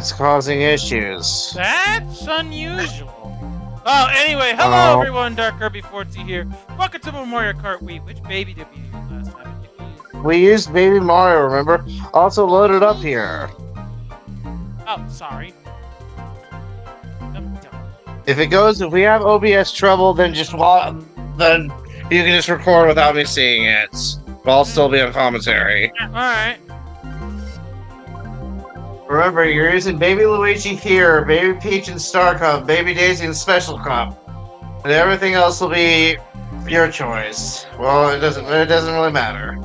It's causing issues. That's unusual. Oh, anyway, hello everyone, Dark Kirby 40 here. Welcome to Mario Kart Wii. Which baby did we use last time? We used Baby Mario, remember? Also loaded up here. Oh, sorry. If we have OBS trouble, then then you can just record without me seeing it. But I'll still be on commentary. Alright. Remember, you're using Baby Luigi here, Baby Peach and Star Cup, Baby Daisy and Special Cup. And everything else will be your choice. Well, it doesn't really matter.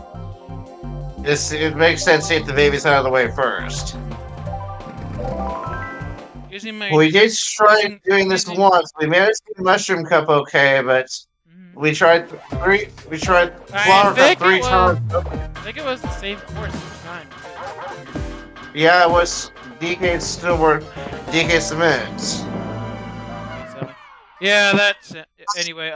It makes sense to get the babies out of the way first. We did try doing this once. We managed to get Mushroom Cup okay, but we tried Flower Cup 3 times. I think it was the same course each time. Yeah, it was DK Cement. Yeah, that's it. Anyway,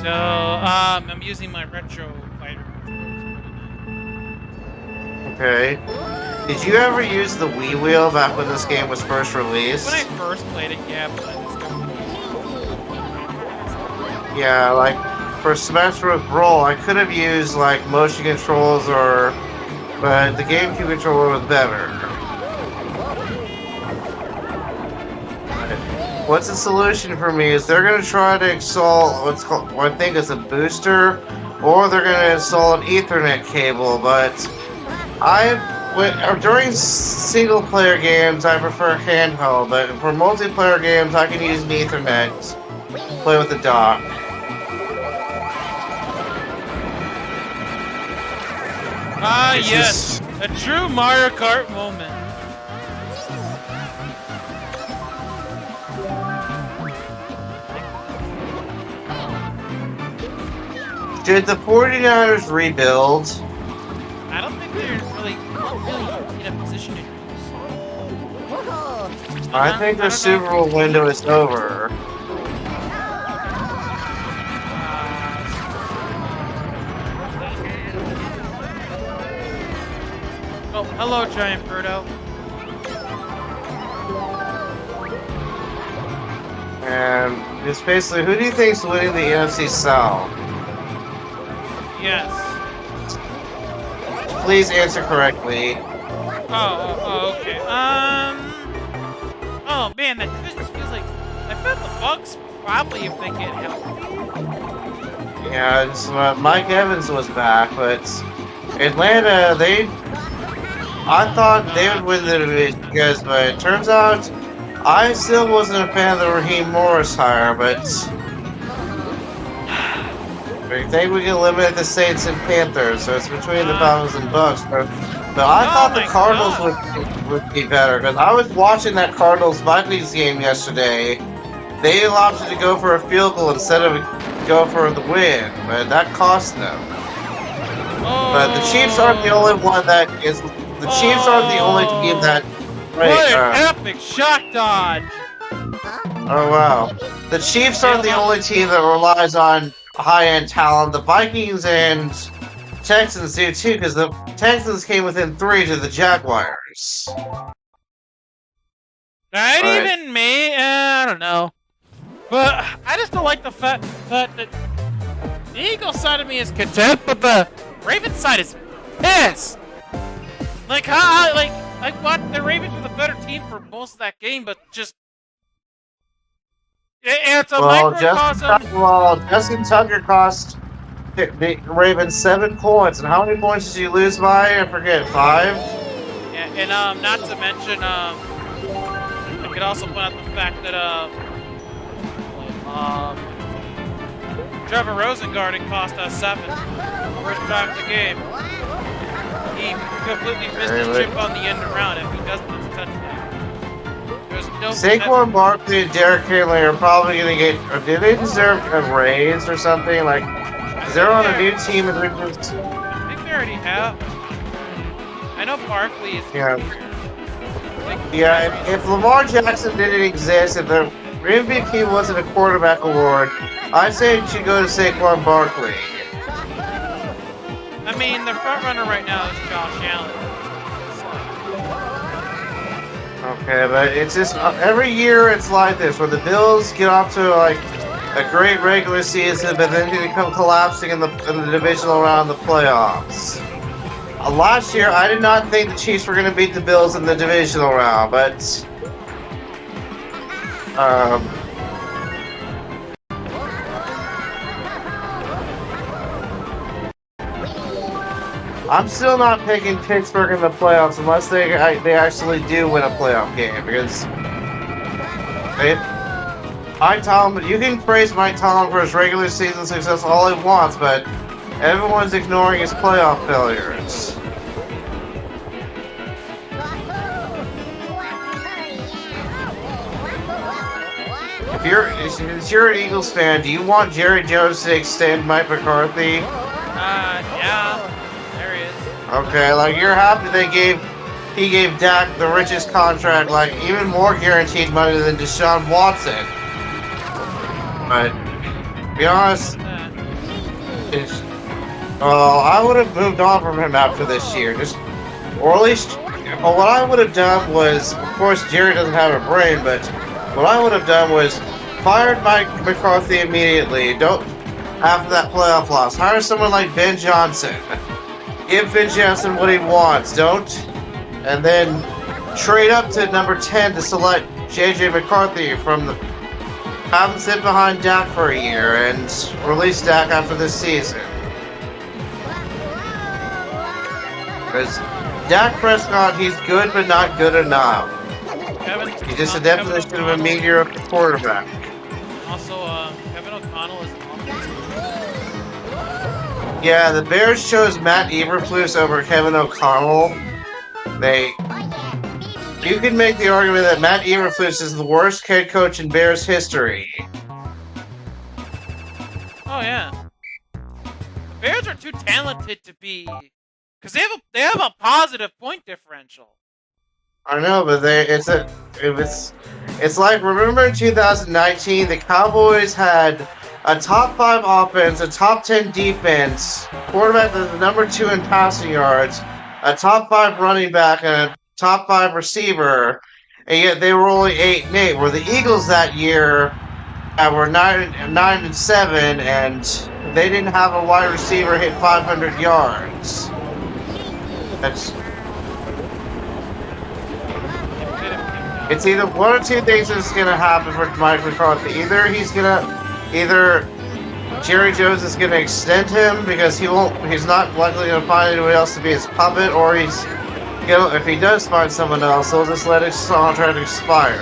so, I'm using my retro fighter. Okay. Did you ever use the Wii wheel back when this game was first released? When I first played it, yeah, but I discovered it. Yeah, like, for Smash Bros. Brawl, I could have used, like, motion controls but the GameCube controller was better. What's the solution for me is they're going to try to install what I think is a booster, or they're going to install an Ethernet cable, but during single-player games, I prefer handheld, but for multiplayer games, I can use an Ethernet, play with the dock. Ah, yes! A true Mario Kart moment. Did the 49ers rebuild? I don't think they're really in a position to do so. I think the Super Bowl window is over. Oh, hello, Giant Birdo. And it's basically, who do you think's winning the NFC South? Yes. Please answer correctly. Oh, okay. Oh man, that division feels like I bet the Bucks probably if they get help. Yeah, Mike Evans was back, but Atlanta, I thought they would win the division, but it turns out I still wasn't a fan of the Raheem Morris hire, but I think we can eliminate the Saints and Panthers, so it's between the Falcons and Bucks. But I thought the Cardinals would be better, because I was watching that Cardinals-Vikings game yesterday. They opted to go for a field goal instead of go for the win, but that cost them. But the Chiefs aren't the only one that is... The Chiefs aren't the only team that... What an epic shock dodge! Oh, wow. The Chiefs aren't the only team that relies on high-end talent. The Vikings and Texans do, too, because the Texans came within 3 to the Jaguars. Even me? I don't know. But I just don't like the fact that the Eagles side of me is content, but the Ravens side is pissed! Like, how, like what? The Ravens were the better team for most of that game, but just... It's a microcosm. Justin Tucker cost the Ravens 7 points, and how many points did you lose by? I forget, 5? Yeah, and not to mention, I could also point out the fact that Trevor Rosengarten cost us 7. First drive of the game. He completely missed his chip on the end around. If he doesn't, it's a touchdown. Saquon Barkley and Derrick Henry are probably going to get... Do they deserve a raise or something? Like, is they're on a new team in Richmond? I think they already have. I know Barkley is... Yeah. Yeah, if Lamar Jackson didn't exist, if the MVP wasn't a quarterback award, I'd say it should go to Saquon Barkley. I mean, the front runner right now is Josh Allen. Yeah, but it's just every year it's like this, where the Bills get off to like a great regular season, but then they come collapsing in the divisional round of the playoffs. Last year, I did not think the Chiefs were going to beat the Bills in the divisional round, but I'm still not picking Pittsburgh in the playoffs unless they actually do win a playoff game, because Mike Tomlin, you can praise Mike Tomlin for his regular season success all he wants, but everyone's ignoring his playoff failures. If you're an Eagles fan, do you want Jerry Jones to extend Mike McCarthy? Yeah, there he is. Okay, like you're happy he gave Dak the richest contract, like even more guaranteed money than Deshaun Watson. But to be honest, I would have moved on from him after this year. Or at least, what I would have done was, of course, Jerry doesn't have a brain, but what I would have done was fired Mike McCarthy immediately. Don't after that playoff loss. Hire someone like Ben Johnson. Give Ben Johnson what he wants. Don't, and then trade up to number 10 to select JJ McCarthy from the. Have him sit behind Dak for a year and release Dak after this season. Because Dak Prescott, he's good but not good enough. He's just a definition of a mediocre quarterback. Also, Kevin O'Connell is Yeah, the Bears chose Matt Eberflus over Kevin O'Connell. You can make the argument that Matt Eberflus is the worst head coach in Bears history. Oh yeah, the Bears are too talented to be, because they have a positive point differential. I know, but it's like, remember in 2019, the Cowboys had a top 5 offense, a top 10 defense, quarterback that's the number 2 in passing yards, a top 5 running back, and a top 5 receiver, and yet they were only 8-8. Where the Eagles that year were 9-7, and they didn't have a wide receiver hit 500 yards. It's either one or two things that's gonna happen for Mike McCarthy. Either Jerry Jones is gonna extend him because he's not likely gonna find anyone else to be his puppet, or if he does find someone else, he'll just let his contract expire.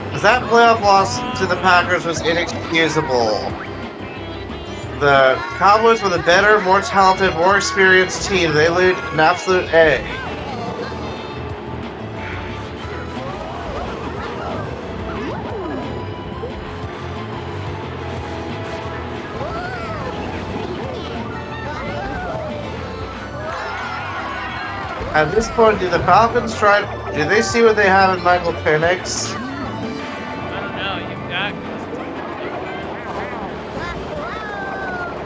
Because that playoff loss to the Packers was inexcusable. The Cowboys were the better, more talented, more experienced team. They laid an absolute egg. At this point, do the Falcons do they see what they have in Michael Penix? I don't know, you've got...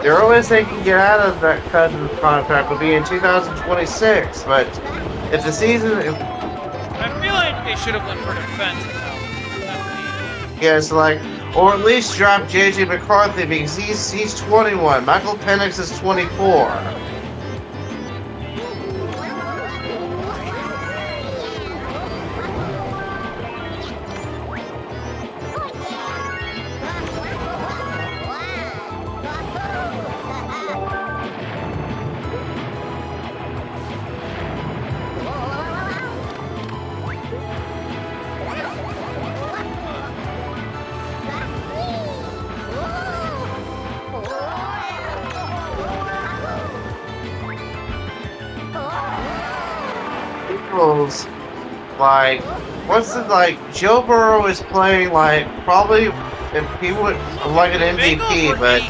The earliest they can get out of that Cousins contract will be in 2026, but if the season... I feel like they should have went for defense. Yes, or at least drop JJ McCarthy because he's 21. Michael Penix is 24. Joe Burrow is playing probably if he would like an MVP, but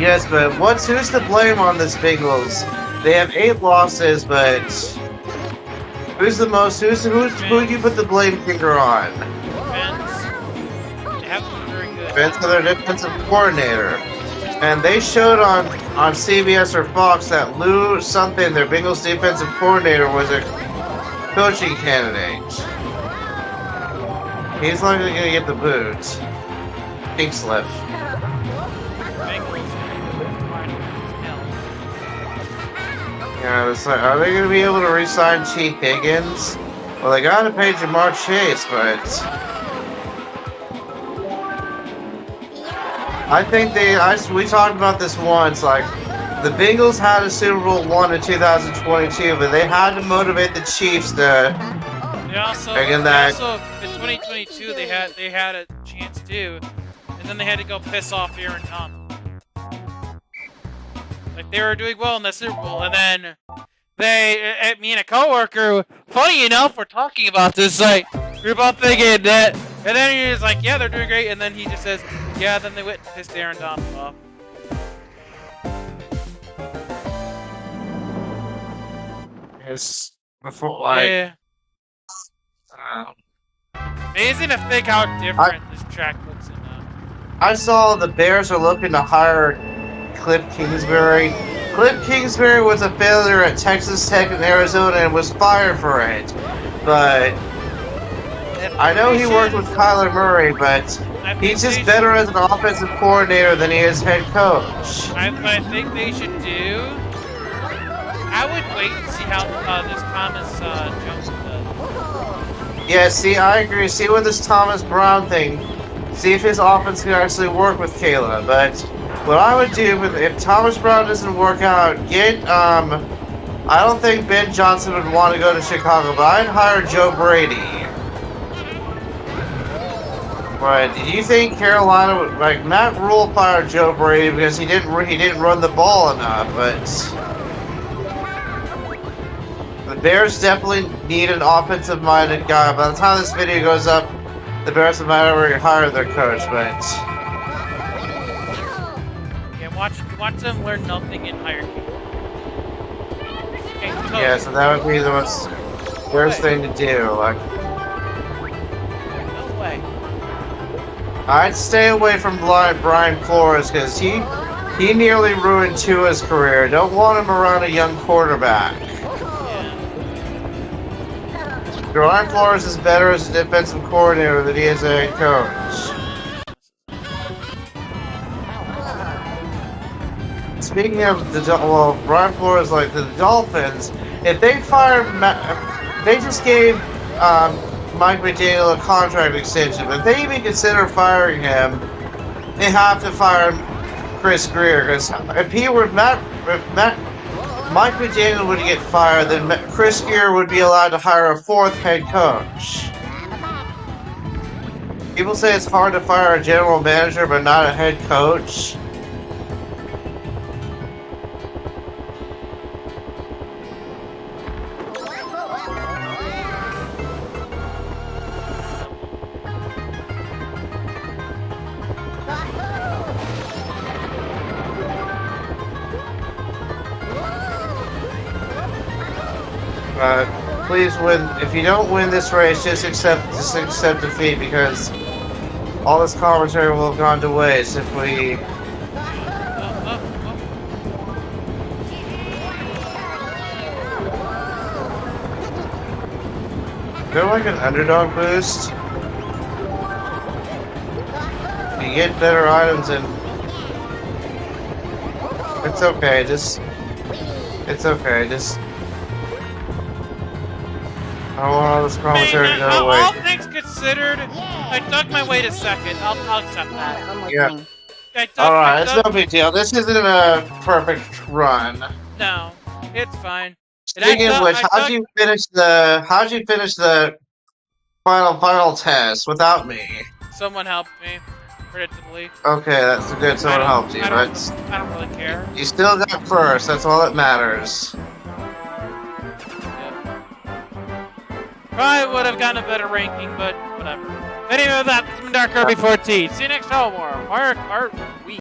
yes, but who's to blame on this Bengals? They have 8 losses, but who do you put the blame finger on? Defense. They haven't been very good. Defense, their defensive coordinator. And they showed on CBS or Fox that Lou something, their Bengals defensive coordinator, was a coaching candidate. He's likely going to get the boot. Pink slip. Yeah, it's like, are they going to be able to re-sign Chief Higgins? Well, they got to pay Jamar Chase, but I think we talked about this once. Like, the Bengals had a Super Bowl won in 2022, but they had to motivate the Chiefs to. Also in 2022 they had a chance too, and then they had to go piss off Aaron Donald. Like, they were doing well in the Super Bowl, and then me and a coworker, funny enough, we're talking about this. Like, we were both thinking that, and then he was like, "Yeah, they're doing great," and then he just says, "Yeah." Then they went and pissed Aaron Donald off. It's before, like. Yeah. Amazing to think how different this track looks in I saw the Bears are looking to hire Cliff Kingsbury. Cliff Kingsbury was a failure at Texas Tech and Arizona and was fired for it. But I know he worked with Kyler Murray, but he's just better as an offensive coordinator than he is head coach. What I think they should do, I would wait and see how this Thomas Jones does. Yeah, see, I agree. See with this Thomas Brown thing, see if his offense can actually work with Kayla. But what I would do if Thomas Brown doesn't work out, I don't think Ben Johnson would want to go to Chicago, but I'd hire Joe Brady. Right? Do you think Carolina would, like, Matt Rule fired Joe Brady because he didn't run the ball enough, but the Bears definitely need an offensive-minded guy. By the time this video goes up, the Bears might already hire their coach, but yeah, watch them learn nothing and hire people. Okay, yeah, so that would be the most worst thing to do. Like, no way. I'd stay away from Brian Flores because he nearly ruined Tua's career. Don't want him around a young quarterback. Brian Flores is better as a defensive coordinator than he is a head coach. Speaking of Brian Flores, like the Dolphins, if they they just gave Mike McDaniel a contract extension. If they even consider firing him, they have to fire Chris Greer. Because if Mike McDaniel would get fired, then Chris Greer would be allowed to hire a fourth head coach. People say it's hard to fire a general manager, but not a head coach. Please win. If you don't win this race, just accept defeat, because all this commentary will have gone to waste if we. Is there like an underdog boost? You get better items and it's okay. I don't want all this commentary to go away. All things considered, I dug my way to second. I'll accept that. Yeah. Alright, it's no big deal. This isn't a perfect run. No, it's fine. Speaking of which, how'd you finish the final test without me? Someone helped me, predictably. Okay, that's good. Someone helped you, but I don't really care. You still got first. That's all that matters. Probably would have gotten a better ranking, but whatever. Anyway, that's been Dark Kirby 14. See you next time, more Kart Wii.